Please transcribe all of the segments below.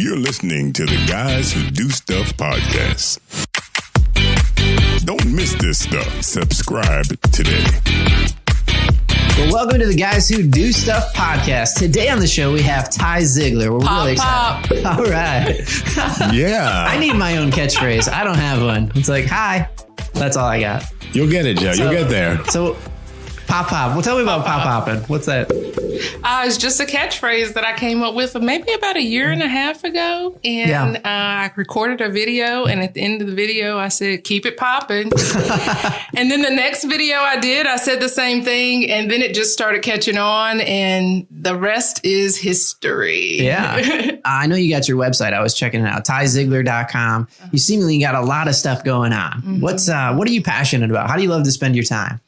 You're listening to the Guys Who Do Stuff podcast. Don't miss this stuff. Subscribe today. Well, welcome to the Guys Who Do Stuff podcast. Today on the show, we have Ty Ziglar. We're really excited. All right. Yeah. I need my own catchphrase. I don't have one. It's like, hi. That's all I got. You'll get it, Joe. You'll get there. So, pop. Well, tell me about poppin'. What's that? It's just a catchphrase that I came up with maybe about a year and a half ago. And I recorded a video. And at the end of the video, I said, keep it poppin'. And then the next video I did, I said the same thing. And then it just started catching on. And the rest is history. Yeah. I know you got your website. I was checking it out. TyZiglar.com. You seemingly got a lot of stuff going on. Mm-hmm. What are you passionate about? How do you love to spend your time?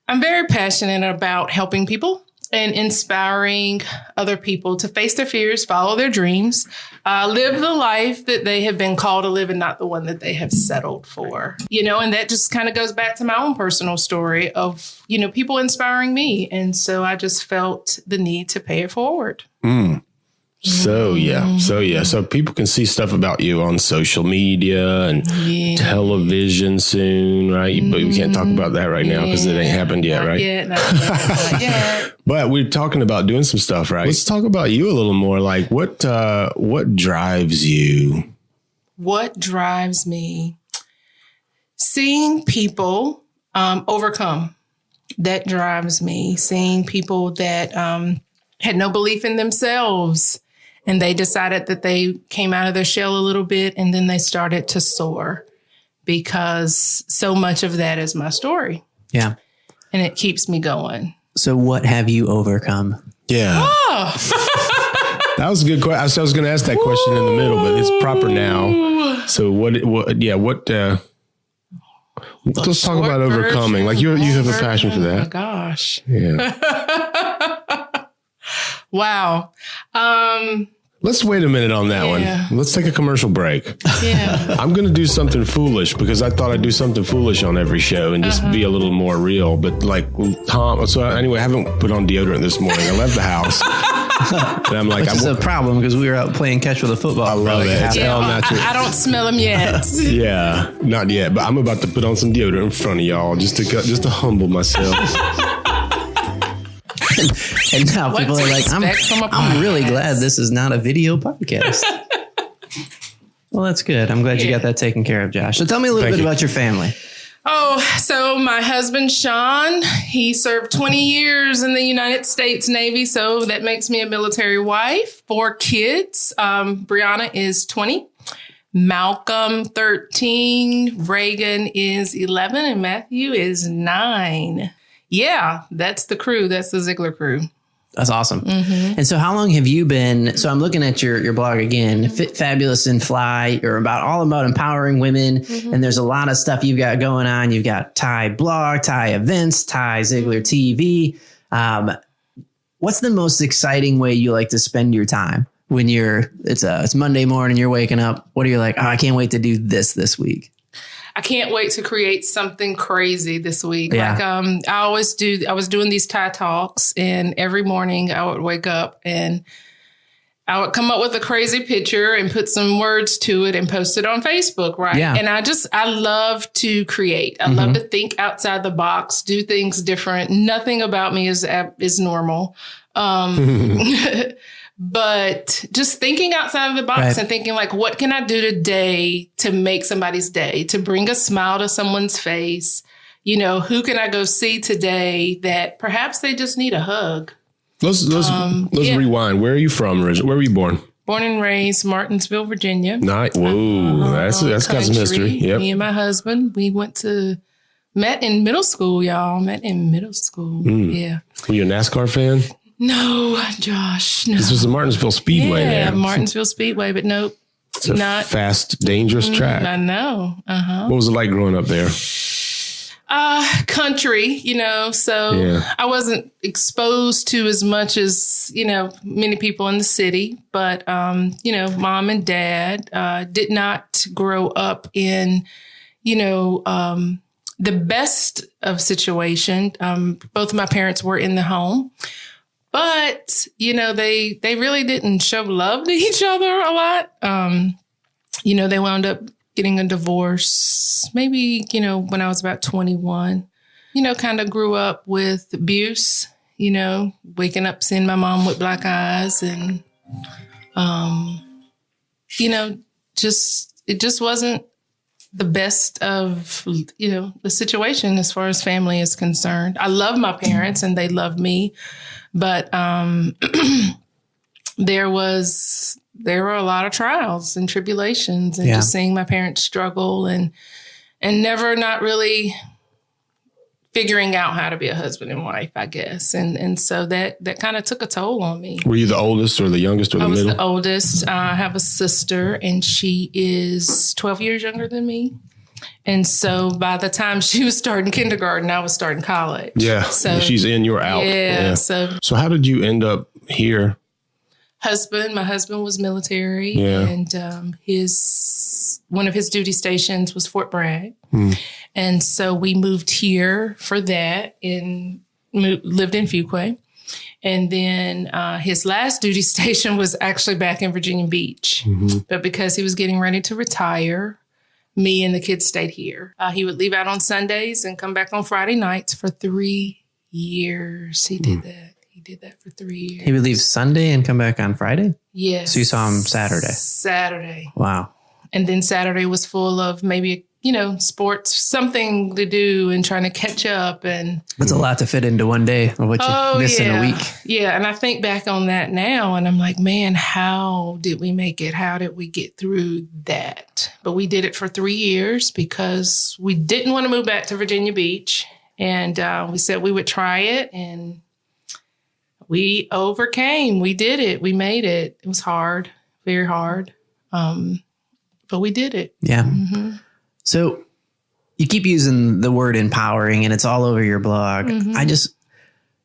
I'm very passionate about helping people and inspiring other people to face their fears, follow their dreams, live the life that they have been called to live and not the one that they have settled for. You know, and that just kind of goes back to my own personal story of, you know, people inspiring me. And so I just felt the need to pay it forward. So people can see stuff about you on social media and television soon, right? But we can't talk about that right now because it ain't happened yet, right? Not yet. But we're talking about doing some stuff, right? Let's talk about you a little more. Like what drives you? What drives me? Seeing people overcome. That drives me. Seeing people that had no belief in themselves. And they decided that they came out of their shell a little bit and then they started to soar because so much of that is my story. Yeah. And it keeps me going. So what have you overcome? Yeah. Oh. That was a good question. I was going to ask that question in the middle, but it's proper now. So let's talk about overcoming. Like you have a passion for that. Oh my gosh. Yeah. Wow. Let's wait a minute on that one. Let's take a commercial break. Yeah. I'm going to do something foolish because I thought I'd do something foolish on every show and just be a little more real. But like Tom, so anyway, I haven't put on deodorant this morning. I left the house. And I'm like, it's a problem because we were out playing catch with a football. I love it. It's all natural. I don't smell them yet. Yeah, not yet. But I'm about to put on some deodorant in front of y'all just to humble myself. And now people are like, I'm really glad this is not a video podcast. Well, that's good. I'm glad you got that taken care of, Josh. So tell me a little bit about your family. Oh, so my husband, Sean, he served 20 years in the United States Navy. So that makes me a military wife. 4 kids. Brianna is 20. Malcolm, 13. Reagan is 11. And Matthew is 9. Yeah, that's the crew. That's the Ziglar crew. That's awesome. Mm-hmm. And so how long have you been? So I'm looking at your blog again, Fit, Fabulous, and Fly. You're all about empowering women. Mm-hmm. And there's a lot of stuff you've got going on. You've got Ty blog, Ty events, Ty Ziglar TV. What's the most exciting way you like to spend your time when it's Monday morning, you're waking up? What are you like? Oh, I can't wait to do this week. I can't wait to create something crazy this week. Yeah. Like I was doing these Ty Talks, and every morning I would wake up and I would come up with a crazy picture and put some words to it and post it on Facebook. Right. Yeah. And I love to create. I love to think outside the box, do things different. Nothing about me is normal. But just thinking outside of the box and thinking like, what can I do today to make somebody's day, to bring a smile to someone's face? You know, who can I go see today that perhaps they just need a hug? Let's rewind. Where are you from originally? Where were you born? Born and raised Martinsville, Virginia. Nice. Whoa, that's got some history. Yep. Me and my husband, we met in middle school, y'all. Yeah. Were you a NASCAR fan? No, Josh, no. This was the Martinsville Speedway there. Yeah, Martinsville Speedway, but nope. It's a fast, dangerous track. I know. What was it like growing up there? Country, you know, so I wasn't exposed to as much as, you know, many people in the city. But, you know, mom and dad did not grow up in, you know, the best of situation. Both of my parents were in the home. But, they really didn't show love to each other a lot. They wound up getting a divorce maybe, when I was about 21. Kind of grew up with abuse, waking up seeing my mom with black eyes and, it just wasn't the best of, the situation as far as family is concerned. I love my parents and they love me, but there were a lot of trials and tribulations and just seeing my parents struggle and never not really figuring out how to be a husband and wife, I guess. And so that kind of took a toll on me. Were you the oldest or the youngest or the middle? I was the oldest. I have a sister and she is 12 years younger than me. And so by the time she was starting kindergarten, I was starting college. Yeah. So she's in, you're out. Yeah. So how did you end up here? My husband was military and one of his duty stations was Fort Bragg. And so we moved here for that and lived in Fuquay. And then his last duty station was actually back in Virginia Beach. But because he was getting ready to retire, me and the kids stayed here. He would leave out on Sundays and come back on Friday nights for 3 years. He did that. He did that for 3 years. He would leave Sunday and come back on Friday? Yes. So you saw him Saturday? Saturday. Wow. And then Saturday was full of maybe, sports, something to do and trying to catch up. And it's a lot to fit into one day of what you miss in a week. Yeah. And I think back on that now and I'm like, man, how did we make it? How did we get through that? But we did it for 3 years because we didn't want to move back to Virginia Beach. And we said we would try it. And we overcame. We did it. We made it. It was hard, very hard. But we did it. Yeah. So you keep using the word empowering and it's all over your blog.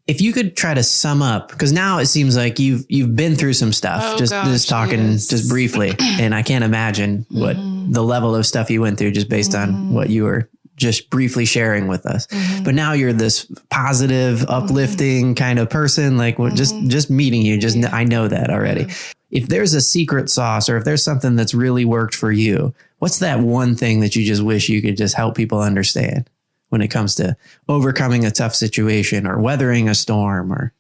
If you could try to sum up, because now it seems like you've been through some stuff, just talking just briefly. And I can't imagine what the level of stuff you went through just based on what you were just briefly sharing with us. But now you're this positive, uplifting kind of person, like just meeting you, I know that already. If there's a secret sauce or if there's something that's really worked for you, what's that one thing that you just wish you could just help people understand when it comes to overcoming a tough situation or weathering a storm? Or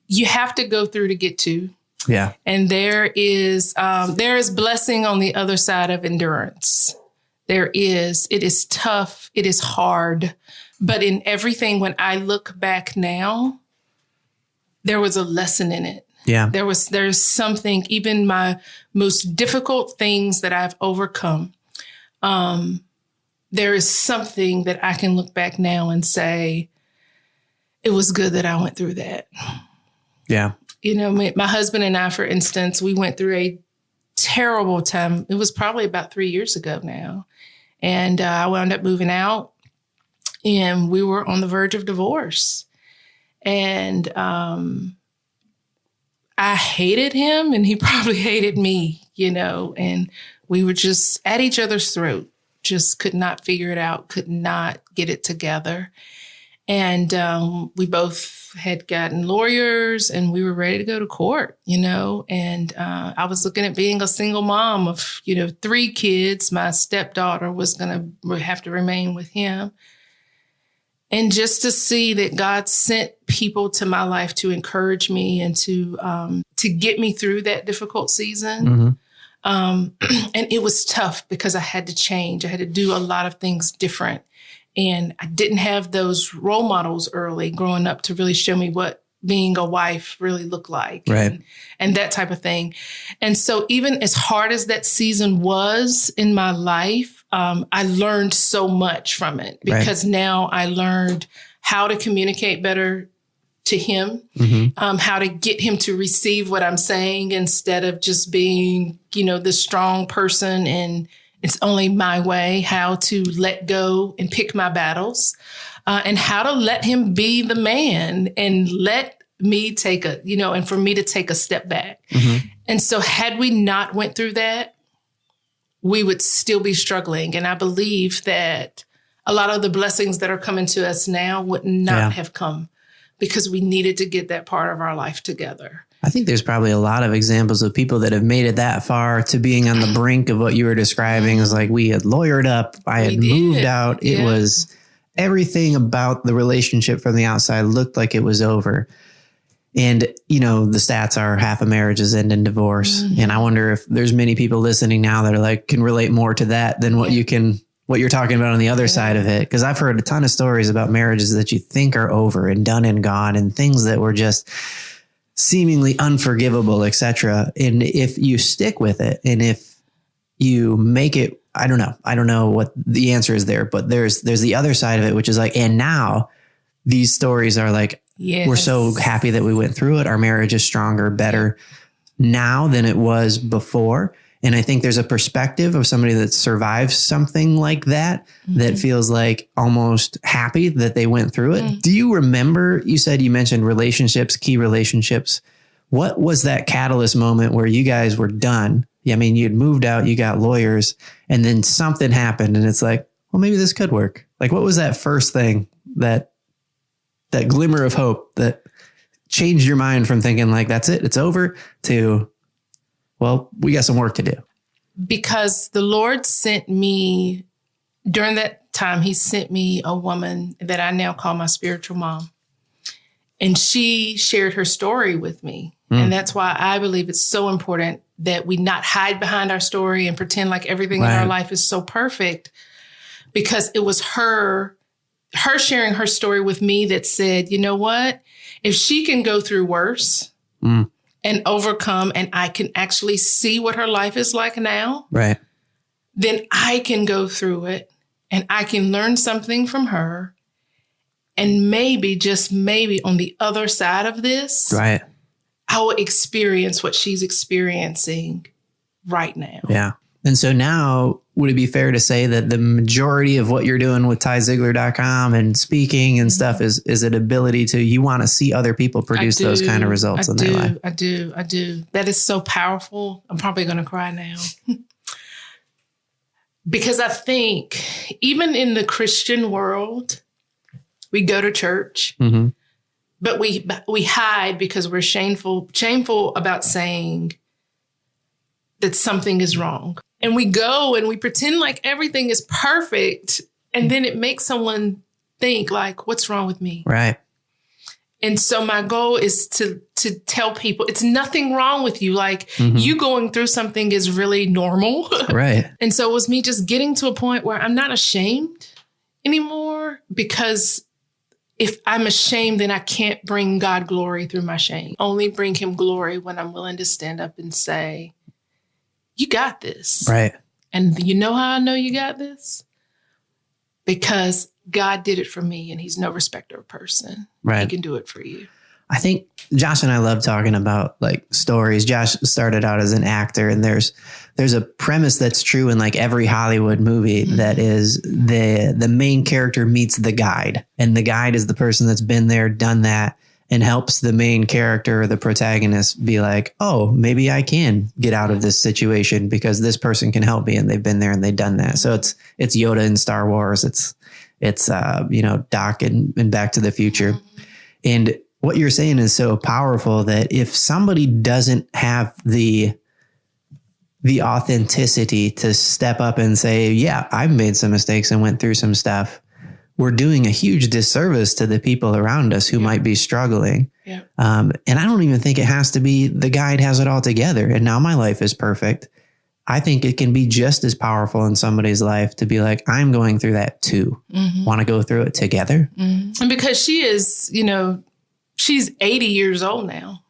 you have to go through to get to. Yeah. And there is blessing on the other side of endurance. It is tough. It is hard. But in everything, when I look back now, there was a lesson in it. Yeah. There's something, even my most difficult things that I've overcome. There is something that I can look back now and say, it was good that I went through that. Yeah. My husband and I, for instance, we went through a terrible time. It was probably about 3 years ago now. And I wound up moving out and we were on the verge of divorce. And I hated him and he probably hated me, and we were just at each other's throat, just could not figure it out, could not get it together. And we both had gotten lawyers and we were ready to go to court, and I was looking at being a single mom of, 3 kids. My stepdaughter was going to have to remain with him. And just to see that God sent people to my life to encourage me and to get me through that difficult season. And it was tough because I had to change. I had to do a lot of things different. And I didn't have those role models early growing up to really show me what being a wife really looked like. Right. And that type of thing. And so even as hard as that season was in my life, I learned so much from it because now I learned how to communicate better to him, how to get him to receive what I'm saying instead of just being, the strong person and it's only my way, how to let go and pick my battles, and how to let him be the man and let me and for me to take a step back. And so had we not went through that, we would still be struggling. And I believe that a lot of the blessings that are coming to us now would not have come because we needed to get that part of our life together. I think there's probably a lot of examples of people that have made it that far to being on the brink of what you were describing. Is like, we had lawyered up. I had moved out. It was everything about the relationship from the outside looked like it was over. And, you know, the stats are half of marriages end in divorce. And I wonder if there's many people listening now that are like, can relate more to that than what what you're talking about on the other side of it. Cause I've heard a ton of stories about marriages that you think are over and done and gone, and things that were just seemingly unforgivable, etc. And if you stick with it, and if you make it, I don't know what the answer is there, but there's the other side of it, which is like, and now these stories are like, we're so happy that we went through it. Our marriage is stronger, better now than it was before. And I think there's a perspective of somebody that survives something like that, that feels like almost happy that they went through it. Do you remember, you mentioned relationships, key relationships. What was that catalyst moment where you guys were done? I mean, you'd moved out, you got lawyers, and then something happened and it's like, well, maybe this could work. Like, what was that first thing, that glimmer of hope that changed your mind from thinking like, that's it, it's over, to, well, we got some work to do? Because the Lord sent me, during that time, he sent me a woman that I now call my spiritual mom. And she shared her story with me. And that's why I believe it's so important that we not hide behind our story and pretend like everything in our life is so perfect. Because it was her sharing her story with me that said, you know what? If she can go through worse and overcome, and I can actually see what her life is like now, then I can go through it and I can learn something from her. And maybe, just maybe, on the other side of this, I will experience what she's experiencing right now. Yeah. And so now, would it be fair to say that the majority of what you're doing with TyZiglar.com and speaking and stuff is an ability to, you want to see other people produce those kind of results in their life? I do. That is so powerful. I'm probably going to cry now. Because I think even in the Christian world, we go to church, but we hide because we're shameful about saying that something is wrong. And we go and we pretend like everything is perfect. And then it makes someone think like, what's wrong with me? Right. And so my goal is to tell people it's nothing wrong with you. Like you going through something is really normal. Right. And so it was me just getting to a point where I'm not ashamed anymore, because if I'm ashamed, then I can't bring God glory through my shame. Only bring him glory when I'm willing to stand up and say, you got this. Right. And you know how I know you got this? Because God did it for me, and he's no respecter of person. Right. He can do it for you. I think Josh and I love talking about like stories. Josh started out as an actor, and there's a premise that's true in like every Hollywood movie that is the main character meets the guide, and the guide is the person that's been there, done that, and helps the main character or the protagonist be like, oh, maybe I can get out of this situation because this person can help me, and they've been there and they've done that. So it's Yoda in Star Wars. It's Doc in Back to the Future. And what you're saying is so powerful that if somebody doesn't have the authenticity to step up and say, yeah, I've made some mistakes and went through some stuff, we're doing a huge disservice to the people around us who might be struggling. Yeah. And I don't even think it has to be the guide has it all together and now my life is perfect. I think it can be just as powerful in somebody's life to be like, I'm going through that too. Want to go through it together? And because she is, she's 80 years old now.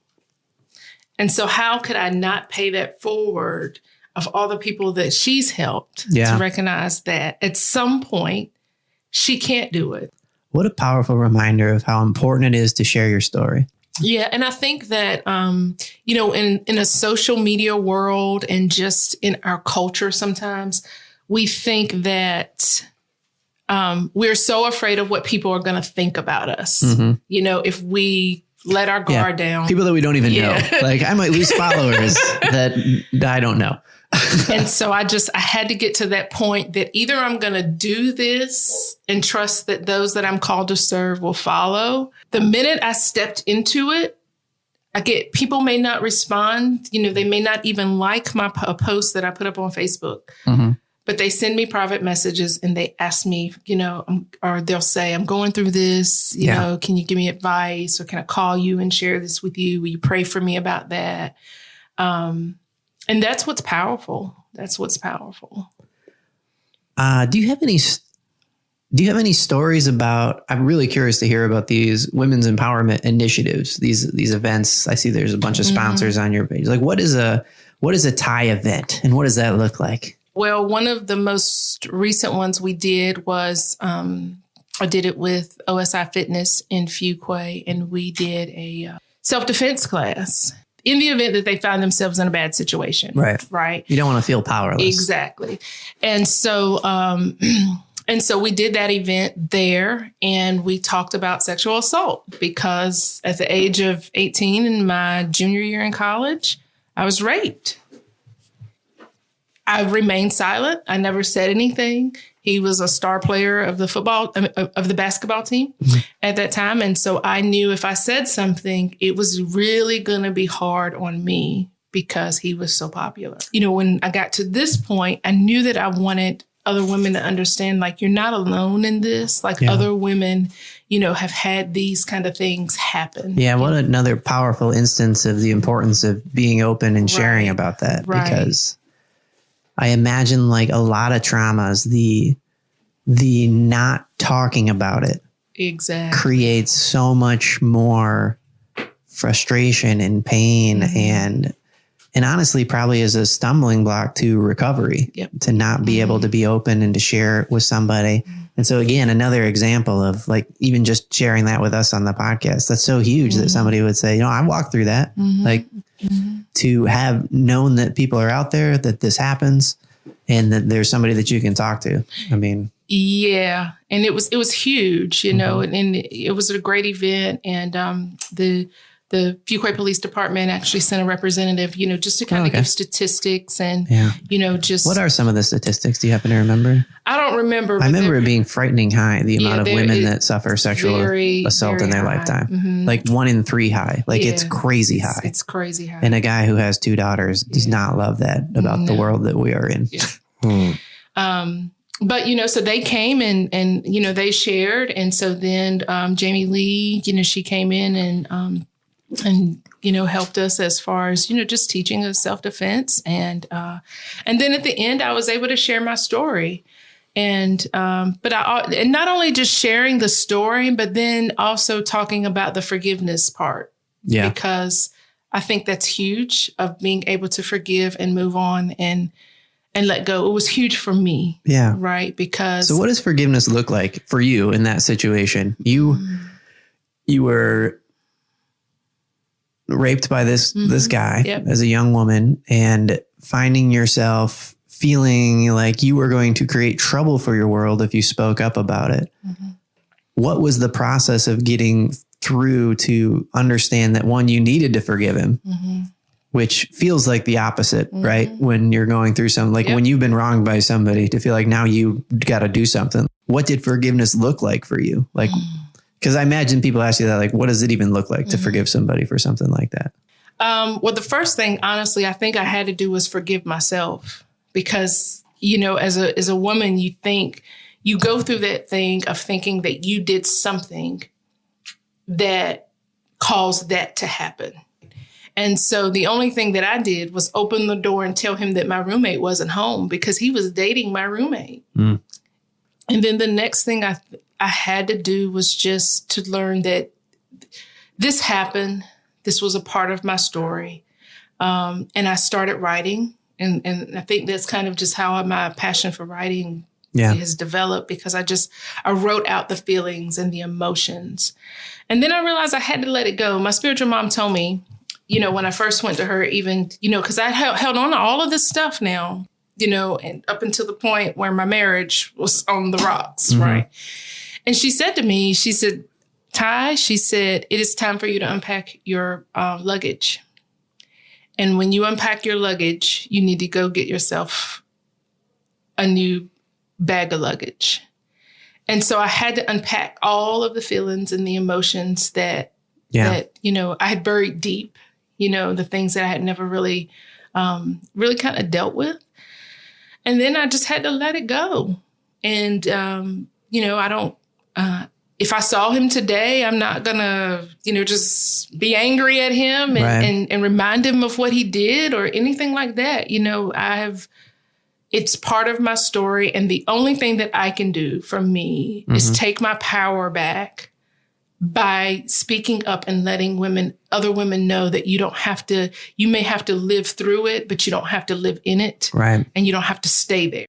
And so how could I not pay that forward of all the people that she's helped to recognize that at some point she can't do it? What a powerful reminder of how important it is to share your story. Yeah. And I think that, in a social media world and just in our culture, sometimes we think that we're so afraid of what people are going to think about us. If we let our guard down. People that we don't even know. Like I might lose followers that I don't know. And so I had to get to that point that either I'm going to do this and trust that those that I'm called to serve will follow. The minute I stepped into it, people may not respond. They may not even like a post that I put up on Facebook, but they send me private messages and they ask me, or they'll say, I'm going through this, you know, can you give me advice, or can I call you and share this with you? Will you pray for me about that? And that's what's powerful. That's what's powerful. Do you have any stories about, I'm really curious to hear about these women's empowerment initiatives, these events. I see there's a bunch of sponsors on your page. Like what is a Ty event and what does that look like? Well, one of the most recent ones we did was, I did it with OSI Fitness in Fuquay, and we did a self-defense class. In the event that they find themselves in a bad situation. Right. You don't want to feel powerless. Exactly. And so we did that event there, and we talked about sexual assault because at the age of 18 in my junior year in college, I was raped. I remained silent. I never said anything. He was a star player of the basketball team at that time. And so I knew if I said something, it was really going to be hard on me because he was so popular. When I got to this point, I knew that I wanted other women to understand, like, you're not alone in this. Like other women, have had these kind of things happen. Yeah. What another powerful instance of the importance of being open and sharing about that. Because I imagine like a lot of traumas, the not talking about it creates so much more frustration and pain and honestly probably is a stumbling block to recovery to not be able to be open and to share it with somebody. And so again, another example of like even just sharing that with us on the podcast, that's so huge that somebody would say, I walked through that. Like to have known that people are out there, that this happens and that there's somebody that you can talk to. I mean, yeah. And it was huge, and it was a great event. And the Fuquay Police Department actually sent a representative, just to kind of give statistics and, just. What are some of the statistics? Do you happen to remember? I don't remember. I remember it being frightening high, the amount of women that suffer sexual assault in their lifetime. Like 1 in 3 high. Like it's crazy high. It's crazy high. And a guy who has 2 daughters does not love that about the world that we are in. But, so they came and, they shared. And so then Jamie Lee, she came in and helped us as far as, just teaching us self-defense. And then at the end, I was able to share my story. And not only just sharing the story, but then also talking about the forgiveness part. Yeah. Because I think that's huge, of being able to forgive and move on and let go. It was huge for me. Yeah. Right. Because. So what does forgiveness look like for you in that situation? You were raped by this guy as a young woman, and finding yourself feeling like you were going to create trouble for your world if you spoke up about it. What was the process of getting through to understand that, one, you needed to forgive him, which feels like the opposite, right? When you're going through something, like when you've been wronged by somebody, to feel like now you got to do something. What did forgiveness look like for you? Like, because I imagine people ask you that, like, what does it even look like to forgive somebody for something like that? Well, the first thing, honestly, I think I had to do was forgive myself, because, as a woman, you go through that thing of thinking that you did something that caused that to happen. And so the only thing that I did was open the door and tell him that my roommate wasn't home, because he was dating my roommate. And then the next thing I had to do was just to learn that this happened. This was a part of my story. And I started writing. And I think that's kind of just how my passion for writing has developed, because I wrote out the feelings and the emotions. And then I realized I had to let it go. My spiritual mom told me, when I first went to her, even, because I held on to all of this stuff now, and up until the point where my marriage was on the rocks, right? And she said to me, Ty, she said, it is time for you to unpack your luggage. And when you unpack your luggage, you need to go get yourself a new bag of luggage. And so I had to unpack all of the feelings and the emotions that, I had buried deep, the things that I had never really kind of dealt with. And then I just had to let it go. And, I don't, if I saw him today, I'm not going to, just be angry at him and remind him of what he did or anything like that. It's part of my story. And the only thing that I can do for me is take my power back by speaking up and letting other women know that you may have to live through it, but you don't have to live in it. Right. And you don't have to stay there.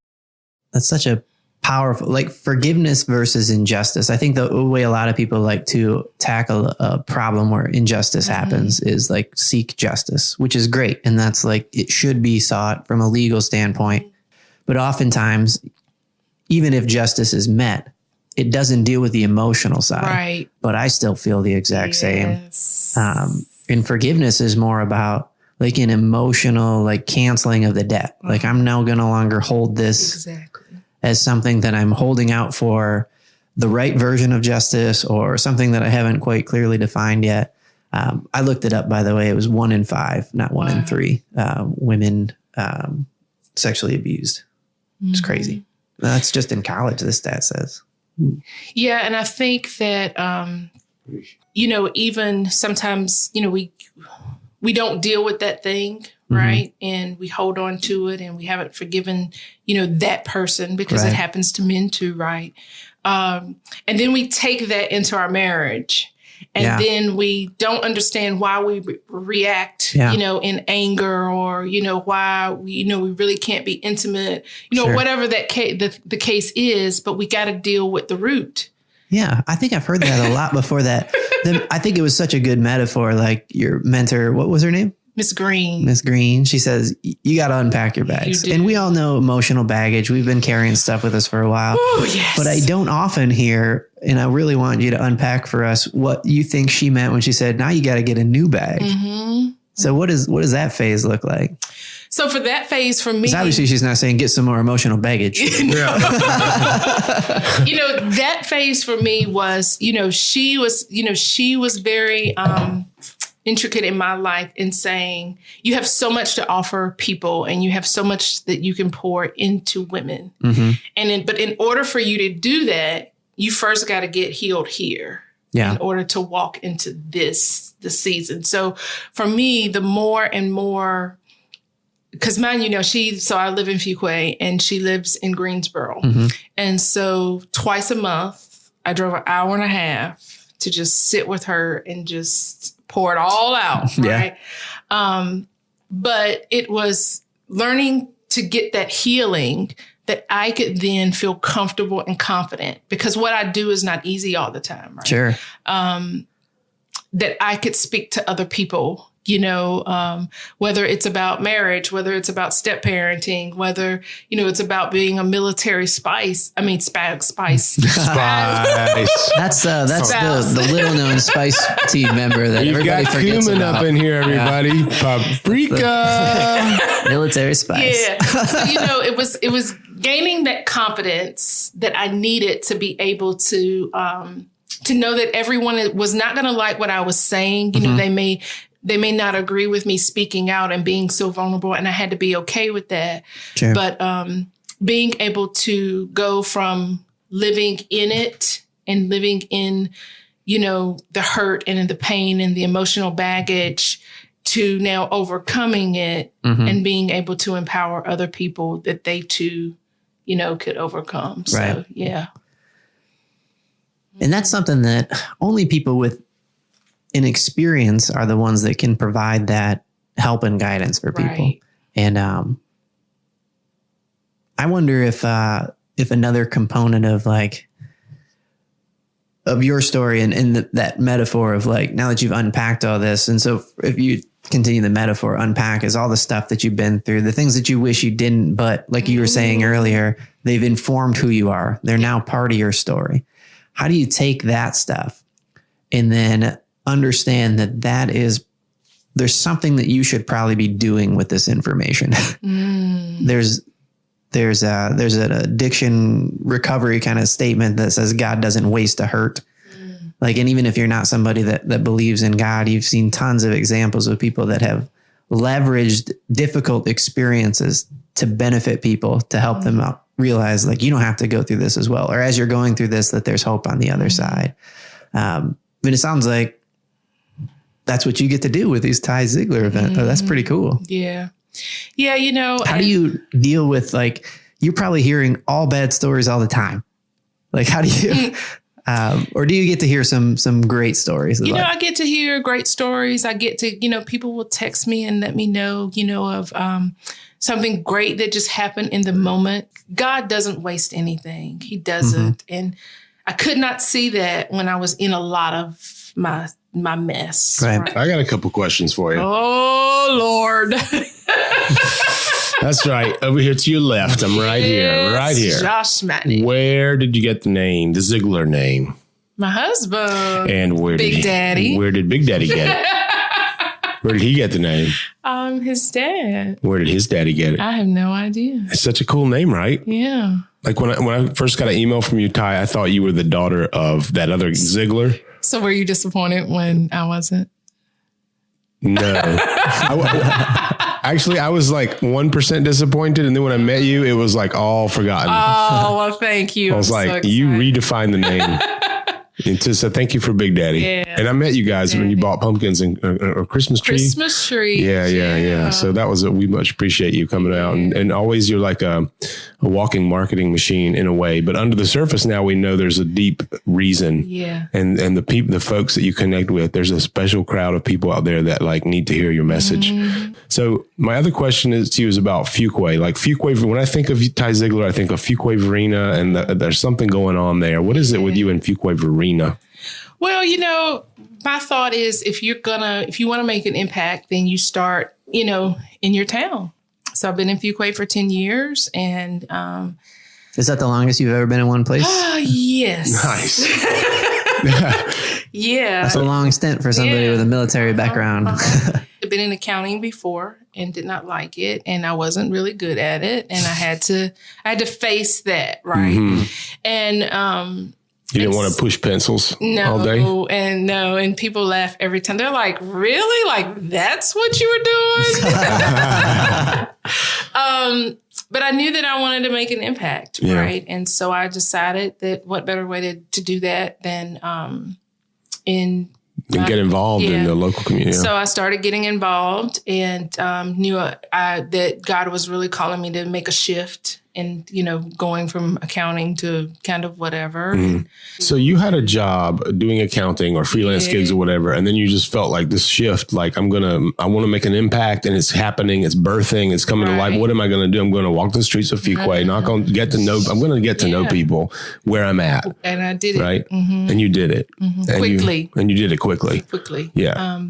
That's such a powerful, like forgiveness versus injustice. I think the way a lot of people like to tackle a problem where injustice happens is like seek justice, which is great. And that's like, it should be sought from a legal standpoint. But oftentimes, even if justice is met, it doesn't deal with the emotional side. Right. But I still feel the exact same. And forgiveness is more about like an emotional, like canceling of the debt. Like I'm now going to no longer hold this as something that I'm holding out for the right version of justice or something that I haven't quite clearly defined yet. I looked it up, by the way. It was 1 in 5, not 1 in 3 women sexually abused. It's crazy. That's just in college, the stat says. Yeah. And I think that, even sometimes, we don't deal with that thing, right? And we hold on to it and we haven't forgiven, that person because it happens to men too, right? And then we take that into our marriage. And then we don't understand why we react, in anger or, why we really can't be intimate, whatever that the case is, but we got to deal with the root. Yeah, I think I've heard that a lot before that. I think it was such a good metaphor. Like your mentor, what was her name? Miss Green. Miss Green. She says, you got to unpack your bags. And we all know emotional baggage. We've been carrying stuff with us for a while. Oh, yes. But I don't often hear, and I really want you to unpack for us what you think she meant when she said, now you got to get a new bag. So what does that phase look like? So for that phase for me, obviously she's not saying get some more emotional baggage. That phase for me was, she was very intricate in my life in saying you have so much to offer people and you have so much that you can pour into women. But in order for you to do that, you first got to get healed here. In order to walk into the season. So for me, the more and more, because mine, so I live in Fuquay and she lives in Greensboro. And so twice a month, I drove an hour and a half to just sit with her and just pour it all out. Right. But it was learning to get that healing that I could then feel comfortable and confident, because what I do is not easy all the time. Right? Sure. That I could speak to other people, whether it's about marriage, whether it's about step parenting, whether, it's about being a military spice. I mean, spice. Spice. That's the little known Spice team member that You've everybody got forgets cumin about. up in here, everybody. Paprika. Military spice. Yeah. So, it was gaining that confidence that I needed to be able to know that everyone was not going to like what I was saying. They may not agree with me speaking out and being so vulnerable, and I had to be okay with that. Sure. But being able to go from living in it and living in, the hurt and the pain and the emotional baggage to now overcoming it and being able to empower other people that they too, could overcome. So, yeah. And that's something that only people with an experience are the ones that can provide that help and guidance for people. Right. And I wonder if another component of of your story and that metaphor of now that you've unpacked all this. And so if you continue the metaphor, unpack is all the stuff that you've been through, the things that you wish you didn't, but like you were saying earlier, they've informed who you are. They're now part of your story. How do you take that stuff and then understand that there's something that you should probably be doing with this information. There's an addiction recovery kind of statement that says God doesn't waste a hurt. Like, and even if you're not somebody that believes in God, you've seen tons of examples of people that have leveraged difficult experiences to benefit people, to help them out, realize like, you don't have to go through this as well. Or as you're going through this, that there's hope on the other side. But it sounds like that's what you get to do with these Ty Ziglar events. Oh, that's pretty cool. Yeah. Yeah. You know, how do you deal with, like, you're probably hearing all bad stories all the time. Like, how do you, or do you get to hear some great stories? You know, I get to hear great stories. I get to, you know, people will text me and let me know, you know, of something great that just happened in the moment. God doesn't waste anything. He doesn't. And I could not see that when I was in a lot of my mess. Right. I got a couple questions for you. Oh, Lord. That's right. Over here to your left. I'm right here. Right here. Josh Matney. Where did you get the name, the Ziglar name? My husband. And where Big Daddy. Where did Big Daddy get it? Where did he get the name? His dad. Where did his daddy get it? I have no idea. It's such a cool name, right? Yeah. Like when I first got an email from you, Ty, I thought you were the daughter of that other Ziglar. So were you disappointed when I wasn't? No. Actually, I was like 1% disappointed. And then when I met you, it was like all forgotten. Oh, well, thank you. I was like, you redefined the name. And to say thank you for Big Daddy. Yeah. And I met you guys when you bought pumpkins and a Christmas tree. Christmas tree. Yeah. So that was we much appreciate you coming out. And always you're like a walking marketing machine in a way. But under the surface now we know there's a deep reason. Yeah. And the folks that you connect with, there's a special crowd of people out there that like need to hear your message. So my other question to you is about Fuquay. Like Fuquay, when I think of Ty Ziglar, I think of Fuquay Varina, and there's something going on there. What is it with you and Fuquay Varina? Well, you know, my thought is if you want to make an impact, then you start, you know, in your town. So I've been in Fuquay for 10 years and, is that the longest you've ever been in one place? Yes. Nice. Yeah. That's a long stint for somebody with a military background. I've been in accounting before and did not like it. And I wasn't really good at it. And I had to face that. Right. And, you didn't want to push pencils all day? And people laugh every time. They're like, really? Like, that's what you were doing? But I knew that I wanted to make an impact, right? And so I decided that what better way to do that than get involved in the local community. So I started getting involved and knew that God was really calling me to make a shift and, you know, going from accounting to kind of whatever. So you had a job doing accounting or freelance gigs or whatever, and then you just felt like this shift, like I want to make an impact, and it's happening, it's birthing, it's coming to life. What am I going to do? I'm going to walk the streets of Fuquay, I'm going to get to know people where I'm at. And I did it. Right. And you did it. Quickly. And you did it quickly. Yeah.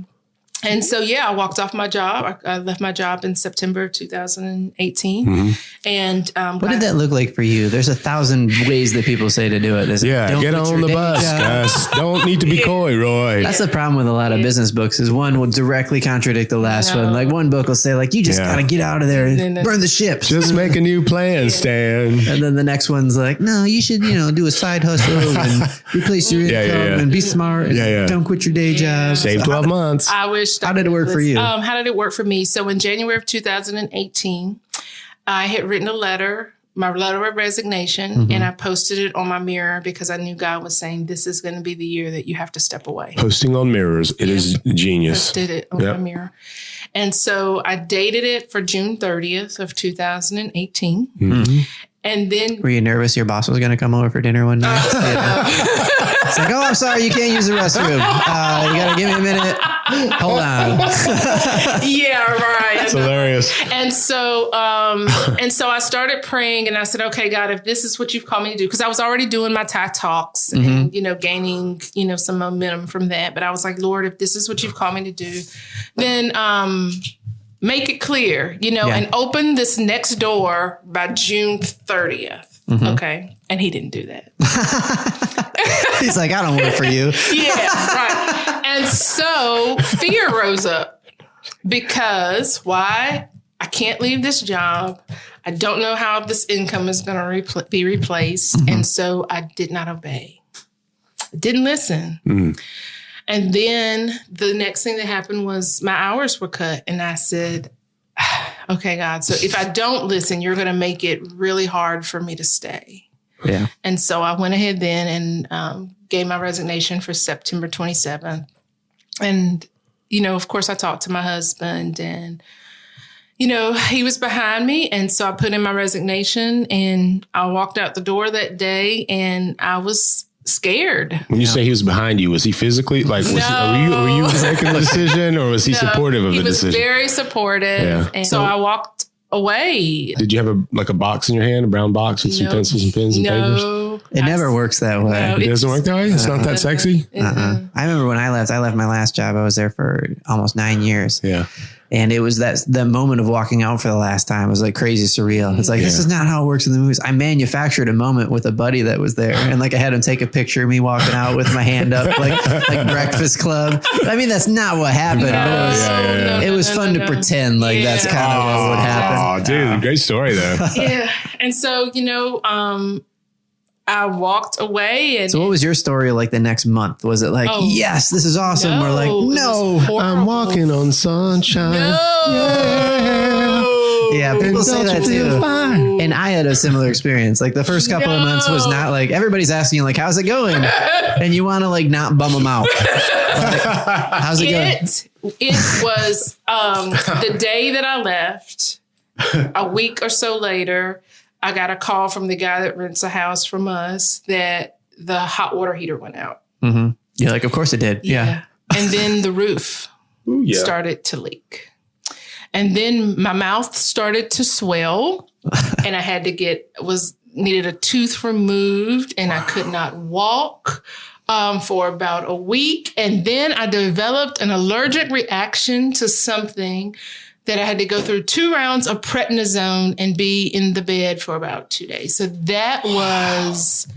And so, I walked off my job. I left my job in September of 2018. And what did that look like for you? There's 1,000 ways that people say to do it. Get on the bus, guys. Don't need to be coy, Roy. That's the problem with a lot of business books is one will directly contradict the last one. Like one book will say like, you just got to get out of there and burn the ships. Just make a new plan, Stan. And then the next one's like, no, you should, do a side hustle and replace your income and be smart. And don't quit your day job. Save 12 months. I wish. How did it work for you? How did it work for me? So in January of 2018, I had written my letter of resignation, and I posted it on my mirror because I knew God was saying, this is going to be the year that you have to step away. Posting on mirrors. It is genius. I did it on my mirror. And so I dated it for June 30th of 2018. And then... Were you nervous your boss was going to come over for dinner one night? It's like, I'm sorry, you can't use the restroom. You got to give me a minute. Hold on. Yeah, right. It's hilarious. And so I started praying and I said, okay, God, if this is what you've called me to do, because I was already doing my TAT Talks and, gaining, some momentum from that. But I was like, Lord, if this is what you've called me to do, then make it clear, and open this next door by June 30th. Okay. And he didn't do that. He's like, I don't work for you. Yeah, right. And so fear rose up because why? I can't leave this job. I don't know how this income is going to be replaced. And so I did not obey. Didn't listen. And then the next thing that happened was my hours were cut. And I said, okay, God, so if I don't listen, you're going to make it really hard for me to stay. Yeah. And so I went ahead then and gave my resignation for September 27th. And, you know, of course, I talked to my husband and, you know, he was behind me. And so I put in my resignation and I walked out the door that day and I was scared. When you say he was behind you, was he physically were you making the decision or was he supportive of the decision? He was very supportive. Yeah. And so I walked away. Did you have a box in your hand, a brown box with some pencils and pens and papers? It never works that way. No, it doesn't work that way? It's not that sexy? I remember when I left my last job. I was there for almost 9 years. Yeah. And it was the moment of walking out for the last time. It was like crazy surreal. It's like, this is not how it works in the movies. I manufactured a moment with a buddy that was there. And like I had him take a picture of me walking out with my hand up, like Breakfast Club. I mean, that's not what happened. It was fun to pretend like that's kind of what would happen. Oh, dude, great story though. Yeah. And so, you know, I walked away. And so what was your story like the next month? Was it like, yes, this is awesome? No, or like, no, I'm walking on sunshine. No. Yeah, people say that too. Fine. And I had a similar experience. Like the first couple of months was not like, everybody's asking you like, how's it going? And you want to like not bum them out. Like, how's it going? It was the day that I left, a week or so later, I got a call from the guy that rents a house from us that the hot water heater went out. Mm-hmm. You're like, of course it did. Yeah. And then the roof started to leak. And then my mouth started to swell and I had to needed a tooth removed and I could not walk for about a week. And then I developed an allergic reaction to something that I had to go through 2 rounds of prednisone and be in the bed for about 2 days. So that was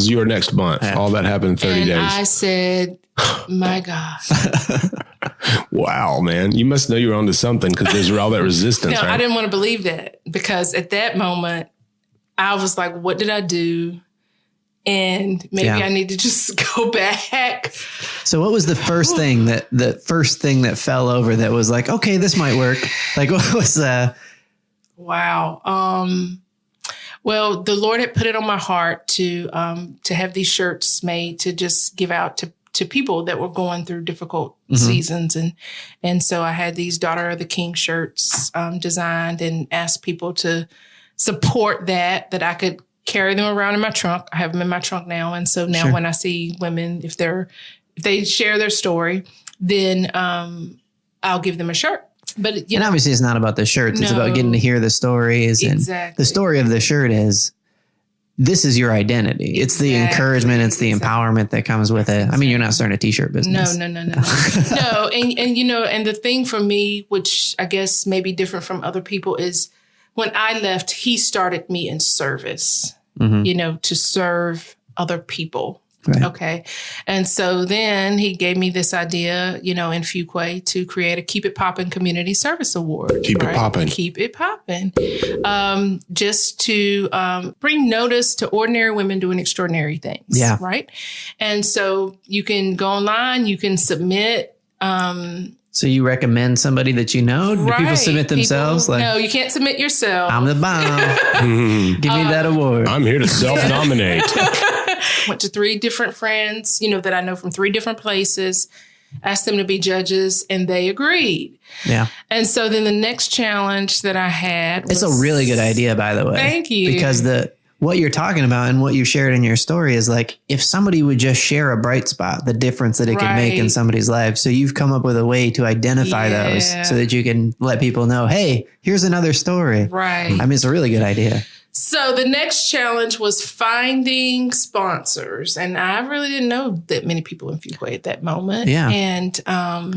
your next month. Yeah. All that happened in 30 days. I said, my God. Wow, man. You must know you were onto something because there's all that resistance. No, right? I didn't want to believe that because at that moment I was like, what did I do? And maybe I need to just go back. So what was the first thing that fell over that was like, okay, this might work? Like what was Wow. Well, the Lord had put it on my heart to have these shirts made to just give out to people that were going through difficult seasons. And so I had these Daughter of the King shirts designed and asked people to support that I could carry them around in my trunk. I have them in my trunk now. And so now when I see women, if they share their story, then I'll give them a shirt. But obviously it's not about the shirts. It's about getting to hear the stories. Exactly. And the story of the shirt is, this is your identity. It's the encouragement. It's the empowerment that comes with it. I mean, you're not starting a t-shirt business. No. No. And, you know, and the thing for me, which I guess may be different from other people is when I left, he started me in service, you know, to serve other people. Right. Okay. And so then he gave me this idea, you know, in Fuquay to create a Keep It Poppin' Community Service Award. Keep it poppin'. Keep it poppin'. Just to bring notice to ordinary women doing extraordinary things. Yeah. Right. And so you can go online, you can submit. So you recommend somebody that you know? Do people submit themselves? No, you can't submit yourself. I'm the bomb. Give me that award. I'm here to self-nominate. Went to 3 different friends, you know, that I know from 3 different places, asked them to be judges, and they agreed. Yeah. And so then the next challenge that I had was... It's a really good idea, by the way. Thank you. Because what you're talking about and what you shared in your story is like, if somebody would just share a bright spot, the difference that it could make in somebody's life. So you've come up with a way to identify those so that you can let people know, hey, here's another story. Right. I mean, it's a really good idea. So the next challenge was finding sponsors. And I really didn't know that many people in Fuquay at that moment. Yeah. And, well,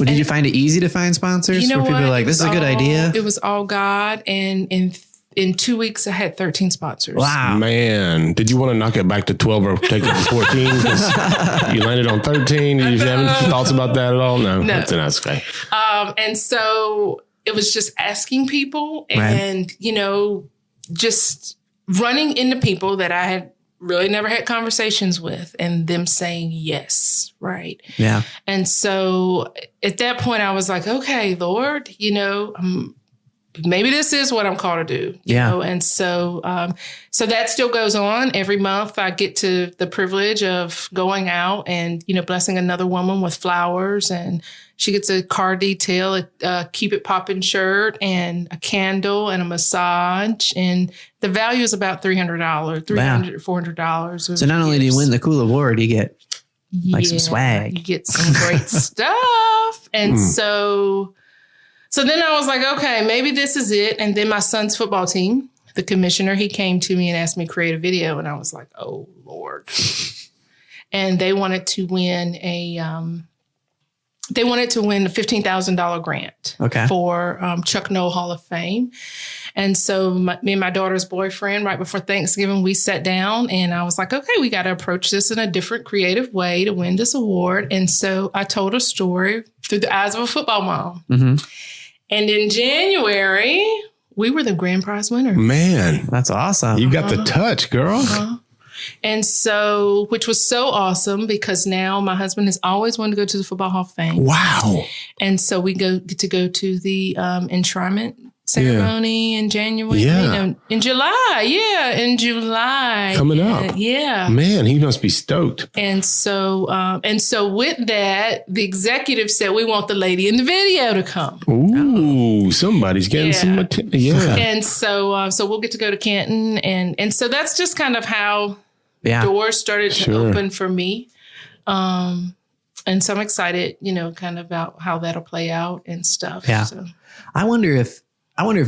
did you find it easy to find sponsors? You know where people are like, this is a good idea? It was all God. And in 2 weeks, I had 13 sponsors. Wow. Man, did you want to knock it back to 12 or take it to 14? Because you landed on 13. Did you have any thoughts about that at all? No. That's okay. And so it was just asking people and, just running into people that I had really never had conversations with and them saying yes. Right. Yeah. And so at that point I was like, okay, Lord, maybe this is what I'm called to do. You know? And so that still goes on. Every month I get to the privilege of going out and, blessing another woman with flowers, and she gets a car detail, a Keep It Poppin' shirt and a candle and a massage. And the value is about $300, $400. So not only do you win the cool award, you get some swag. You get some great stuff. And so then I was like, okay, maybe this is it. And then my son's football team, the commissioner, he came to me and asked me to create a video. And I was like, oh, Lord. And they wanted to win a $15,000 grant for Chuck Noll Hall of Fame. And so me and my daughter's boyfriend, right before Thanksgiving, we sat down and I was like, okay, we got to approach this in a different creative way to win this award. And so I told a story through the eyes of a football mom. Mm-hmm. And in January, we were the grand prize winner. Man, that's awesome. You got the touch, girl. And so, which was so awesome because now my husband has always wanted to go to the Football Hall of Fame. Wow. And so we get to go to the enshrinement ceremony in January. In July. In July. Coming up. Man, he must be stoked. And so with that, the executive said, we want the lady in the video to come. Ooh, somebody's getting some attention. Yeah. And so we'll get to go to Canton. And so that's just kind of how doors started to open for me. And so I'm excited, kind of about how that'll play out and stuff. Yeah. So. I wonder if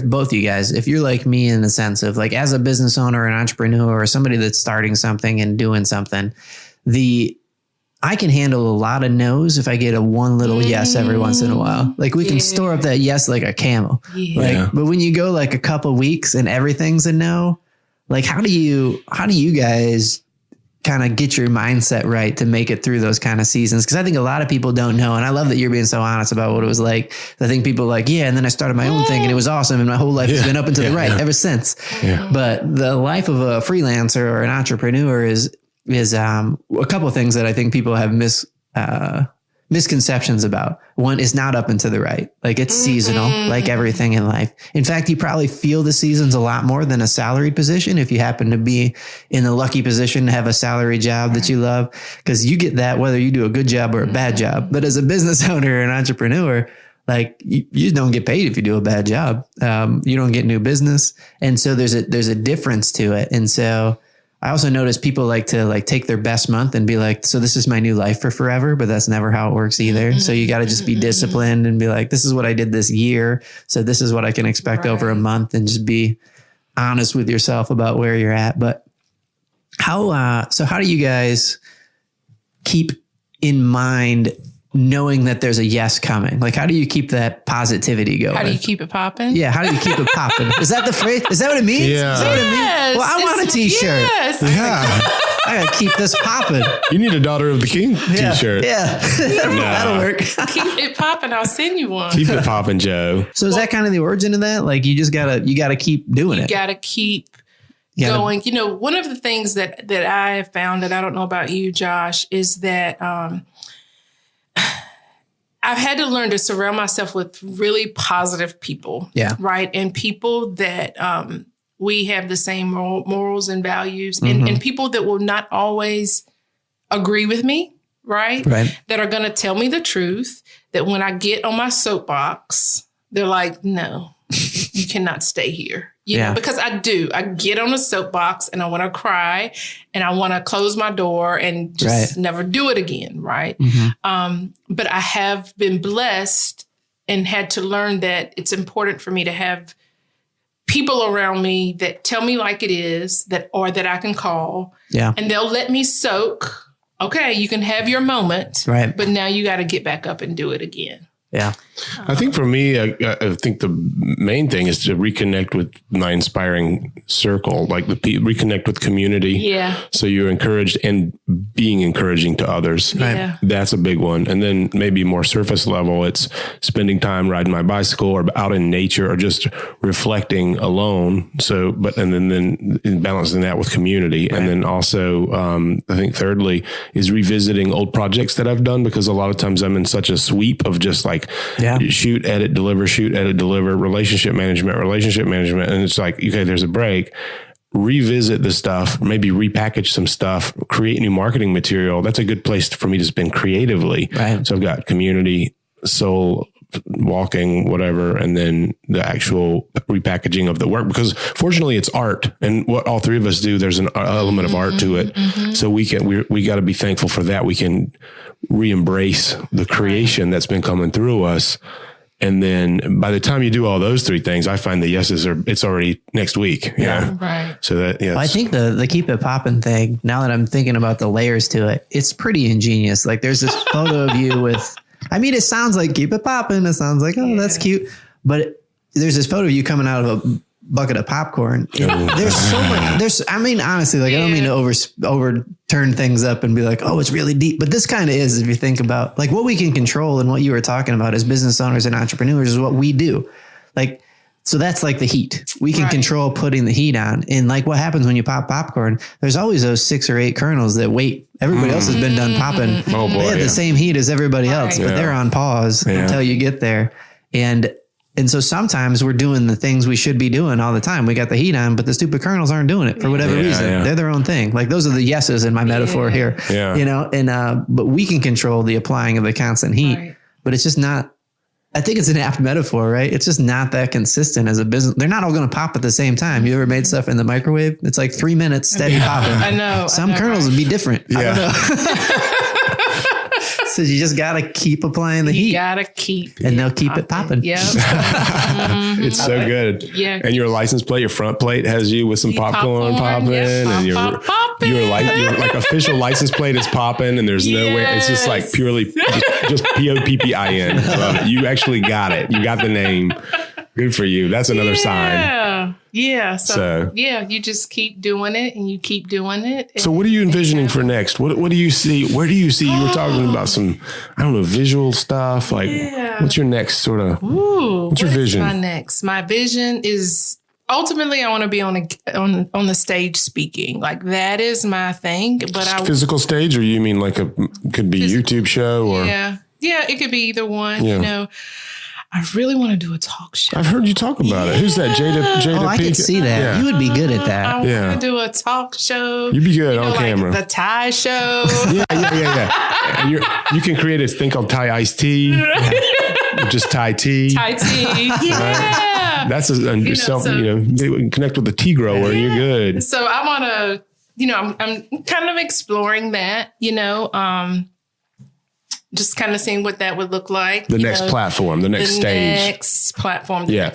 both of you guys, if you're like me in the sense of like as a business owner, an entrepreneur, or somebody that's starting something and doing something, I can handle a lot of no's if I get a one little yes every once in a while. Like we can store up that yes like a camel. But when you go like a couple weeks and everything's a no, like how do you guys kind of get your mindset right to make it through those kind of seasons? Because I think a lot of people don't know. And I love that you're being so honest about what it was like. I think people are like, and then I started my own thing and it was awesome. And my whole life has been up and to the right ever since. Yeah. But the life of a freelancer or an entrepreneur is a couple of things that I think people have misconceptions about. One is not up and to the right. Like it's seasonal, like everything in life. In fact, you probably feel the seasons a lot more than a salaried position if you happen to be in the lucky position to have a salary job that you love, because you get that whether you do a good job or a bad job. But as a business owner or an entrepreneur, like you don't get paid if you do a bad job. You don't get new business. And so there's a difference to it. And so I also notice people like to take their best month and be like, so this is my new life for forever, but that's never how it works either. So you got to just be disciplined and be like, this is what I did this year. So this is what I can expect over a month, and just be honest with yourself about where you're at. But how do you guys keep in mind knowing that there's a yes coming? Like, how do you keep that positivity going? How do you keep it popping? Yeah. How do you keep it popping? Is that the phrase? Is that what it means? Yeah. Is that what it means? Well, I want a t-shirt. Yes. Yeah. I gotta keep this popping. You need a Daughter of the King t-shirt. Yeah. That'll work. Keep it popping. I'll send you one. Keep it popping, Joe. So is that kind of the origin of that? Like you gotta keep doing it. You gotta keep going. One of the things that I have found, that I don't know about you, Josh, is that, I've had to learn to surround myself with really positive people. Yeah. Right. And people that we have the same morals and values, and people that will not always agree with me. Right. That are going to tell me the truth, that when I get on my soapbox, they're like, no, you cannot stay here. You know, because I get on a soapbox and I want to cry and I want to close my door and just never do it again. Right. But I have been blessed and had to learn that it's important for me to have people around me that tell me like it is, that I can call. Yeah. And they'll let me soak. Okay, you can have your moment. Right. But now you got to get back up and do it again. Yeah. I think for me, I think the main thing is to reconnect with my inspiring circle, like reconnect with community. Yeah. So you're encouraged and being encouraging to others. Yeah. That's a big one. And then maybe more surface level, it's spending time riding my bicycle or out in nature or just reflecting alone. So, and then balancing that with community. Right. And then also, I think thirdly is revisiting old projects that I've done, because a lot of times I'm in such a sweep of just like, shoot, edit, deliver, relationship management. And it's like, okay, there's a break. Revisit the stuff, maybe repackage some stuff, create new marketing material. That's a good place for me to spend creatively. Right. So I've got community, soul, walking, whatever, and then the actual repackaging of the work, because fortunately it's art, and what all three of us do, there's an element of art to it. Mm-hmm. So we got to be thankful for that. We can re-embrace the creation that's been coming through us. And then by the time you do all those three things, I find the yeses it's already next week. Yeah. Right. So that, well, I think the keep it poppin' thing, now that I'm thinking about the layers to it, it's pretty ingenious. Like there's this photo of you with, I mean, it sounds like keep it poppin'. It sounds like, oh, that's cute. But there's this photo of you coming out of a bucket of popcorn. There's so much, I mean, honestly, like I don't mean to overturn things up and be like, oh, it's really deep. But this kind of is, if you think about like what we can control and what you were talking about as business owners and entrepreneurs is what we do. Like, so that's like the heat. We can control putting the heat on. And like what happens when you pop popcorn, there's always those 6 or 8 kernels that wait. Everybody else has been done popping. Oh boy, they have the same heat as everybody else, but they're on pause until you get there. And so sometimes we're doing the things we should be doing all the time. We got the heat on, but the stupid kernels aren't doing it for whatever reason. Yeah. They're their own thing. Like those are the yeses in my metaphor here, you know, and, but we can control the applying of the constant heat, but it's just not, I think it's an apt metaphor, right? It's just not that consistent as a business. They're not all going to pop at the same time. You ever made stuff in the microwave? It's like 3 minutes steady popping. I know. Some kernels would be different. I don't know. So you just got to keep applying the heat. You got to keep and they'll keep it popping. Yeah. It's so good. Yeah. And your license plate, your front plate has you with some popcorn popping, and your like official license plate is popping, and there's no way. It's just like purely just POPPIN. You actually got it. You got the name. Good for you. That's another sign. Yeah. So you just keep doing it and you keep doing it. So what are you envisioning for next? What do you see? Where do you see? You were talking about some, I don't know, visual stuff. Like what's your next sort of, what's your vision? My vision is ultimately I want to be on the stage speaking. Like that is my thing. But physical stage, or you mean like could be YouTube show or? Yeah, it could be either one, you know. I really want to do a talk show. I've heard you talk about it. Who's that? Jada I can see that. Yeah. You would be good at that. I want to do a talk show. You'd be good on camera. Like the Ty show. And you can create a thing called Ty Iced Tea. Just Ty Tea. Ty Tea. Yeah. That's connect with the tea grower and you're good. So I want to, I'm kind of exploring that, just kind of seeing what that would look like. The next platform, the next stage. Next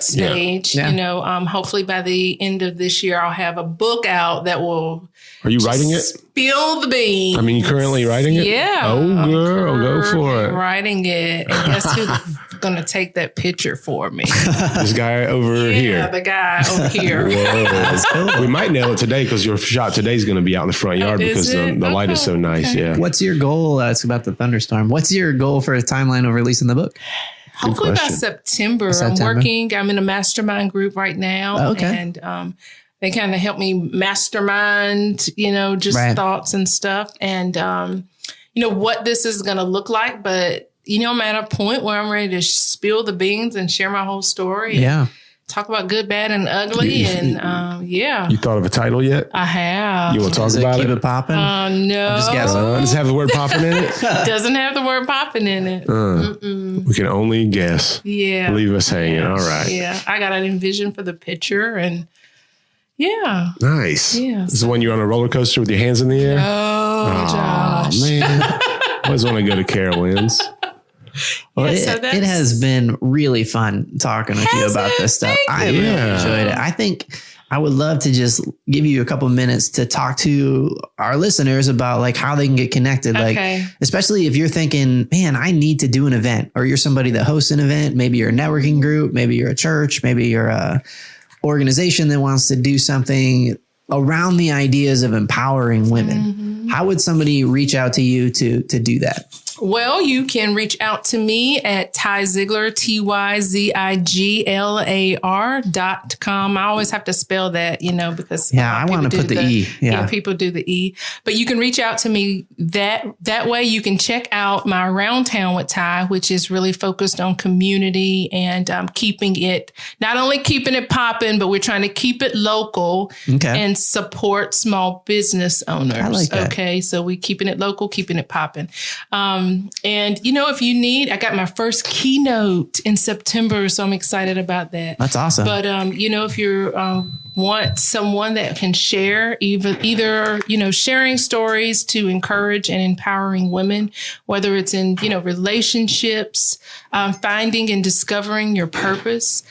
stage. Yeah. Hopefully by the end of this year, I'll have a book out that will. Are you writing it? Spill the beans. I mean, you currently writing it? Yeah. Oh, girl, go for it. Writing it. And guess who's going to take that picture for me? This guy over here. Yeah, the guy over here. Whoa. We might nail it today because your shot today is going to be out in the front yard because the light is so nice. Okay. Yeah. What's your goal? It's about the thunderstorm. What's your goal for a timeline of releasing the book? Hopefully by September. I'm in a mastermind group right now. Okay. And they kind of help me mastermind, thoughts and stuff. And, what this is going to look like. But, I'm at a point where I'm ready to spill the beans and share my whole story. Yeah. Talk about good, bad, and ugly. You thought of a title yet? I have. You want to talk about it? Keep it popping? No. Does it have the word popping in it? Doesn't have the word popping in it. We can only guess. Yeah. Leave us hanging. All right. Yeah. I got an vision for the picture and yeah. Nice. Yeah. This is when you're on a roller coaster with your hands in the air? Oh, Josh. Man. I always want to go to Carowinds. Well, it has been really fun talking with you about this stuff. I really enjoyed it. I think I would love to just give you a couple minutes to talk to our listeners about like how they can get connected. Okay. Like, especially if you're thinking, man, I need to do an event, or you're somebody that hosts an event. Maybe you're a networking group, maybe you're a church, maybe you're a organization that wants to do something around the ideas of empowering women. How would somebody reach out to you to do that? Well, you can reach out to me at Ty Ziglar, TyZiglar.com. I always have to spell that, because I want to put the E. Yeah, people do the E. But you can reach out to me that way. You can check out my Around Town with Ty, which is really focused on community and not only keeping it popping, but we're trying to keep it local and support small business owners. I like that. Okay, so we keeping it local, keeping it popping. And if you need, I got my first keynote in September, so I'm excited about that. That's awesome. But, if you want someone that can share either, sharing stories to encourage and empowering women, whether it's in, relationships, finding and discovering your purpose,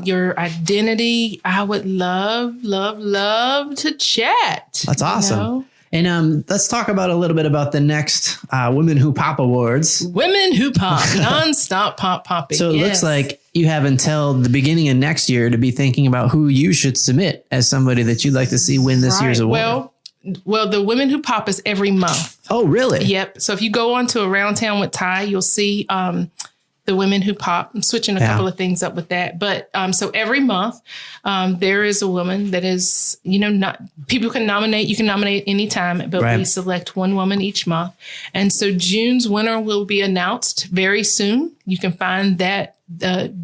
your identity, I would love to chat. That's awesome. And let's talk about a little bit about the next Women Who Pop Awards. Women Who Pop, nonstop popping. So it looks like you have until the beginning of next year to be thinking about who you should submit as somebody that you'd like to see win this year's award. Well, the Women Who Pop is every month. Oh, really? Yep. So if you go on to Around Town with Ty, you'll see the Women Who Pop. I'm switching a couple of things up with that. But so every month, there is a woman that is, not people can nominate. You can nominate anytime, but we select one woman each month. And so June's winner will be announced very soon. You can find that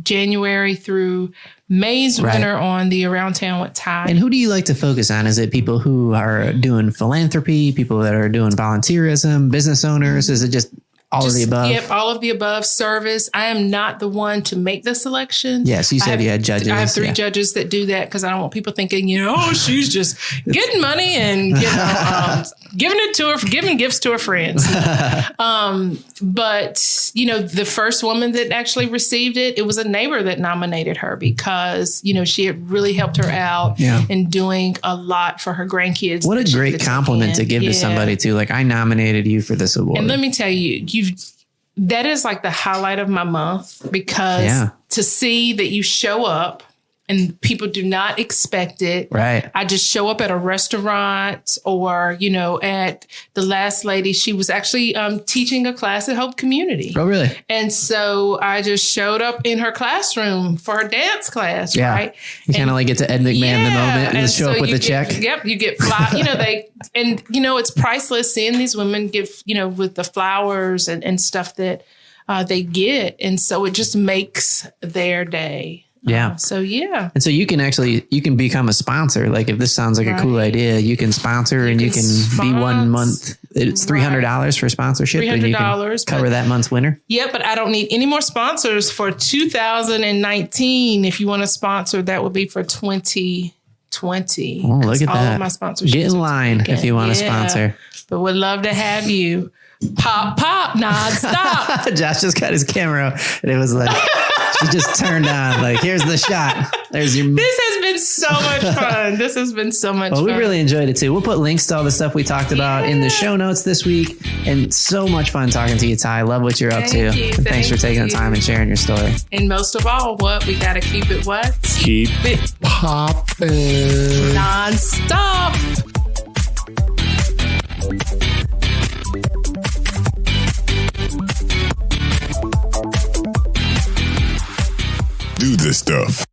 January through May's winner on the Around Town with Ty. And who do you like to focus on? Is it people who are doing philanthropy, people that are doing volunteerism, business owners? Is it just all of the above? Yep, all of the above. Service. I am not the one to make the selection. Yes, you said you had judges. I have 3 judges that do that because I don't want people thinking, she's just getting money and giving gifts to her friends. But the first woman that actually received it was a neighbor that nominated her because she had really helped her out in doing a lot for her grandkids. What a great compliment to give to somebody too. Like, I nominated you for this award. And let me tell you, that is like the highlight of my month because to see that you show up and people do not expect it. Right. I just show up at a restaurant or, at the last lady. She was actually teaching a class at Hope Community. Oh, really? And so I just showed up in her classroom for her dance class. Yeah. Right. You kind of like get to Ed McMahon the moment and show up with a check. Yep. You get it's priceless seeing these women give, with the flowers and stuff that they get. And so it just makes their day. Yeah. And so you can become a sponsor. Like, if this sounds like a cool idea, you can sponsor and you can be 1 month. It's $300 for sponsorship and you can cover that month's winner. Yeah, but I don't need any more sponsors for 2019. If you want to sponsor, that would be for 2020. Oh, look at all that. Of my sponsorships. Get in line if you want to sponsor. But we'd love to have you. Pop, nonstop. Josh just got his camera and it was like, she just turned on, like, here's the shot. There's your. This has been so much fun. Well, we really enjoyed it too. We'll put links to all the stuff we talked about in the show notes this week. And so much fun talking to you, Ty. Love what you're up to. Thanks for taking the time and sharing your story. And most of all, we got to keep it what? Keep it popping. Nonstop. Do this stuff.